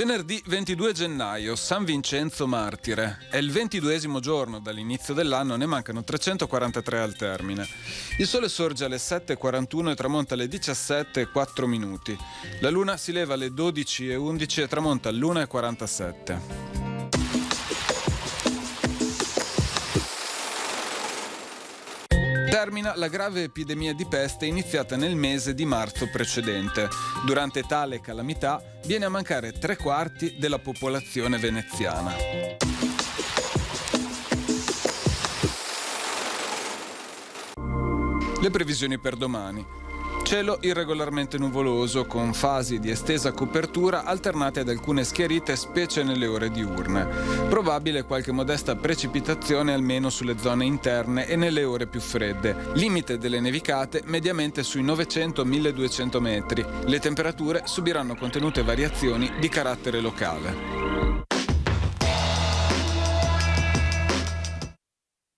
Venerdì 22 gennaio, San Vincenzo Martire. È il 22esimo giorno dall'inizio dell'anno, ne mancano 343 al termine. Il sole sorge alle 7:41 e tramonta alle 17:04. La luna si leva alle 12:11 e tramonta all'1:47. Termina la grave epidemia di peste iniziata nel mese di marzo precedente. Durante tale calamità viene a mancare 3/4 della popolazione veneziana. Le previsioni per domani. Cielo irregolarmente nuvoloso, con fasi di estesa copertura alternate ad alcune schiarite, specie nelle ore diurne. Probabile qualche modesta precipitazione almeno sulle zone interne e nelle ore più fredde. Limite delle nevicate mediamente sui 900-1200 metri. Le temperature subiranno contenute variazioni di carattere locale.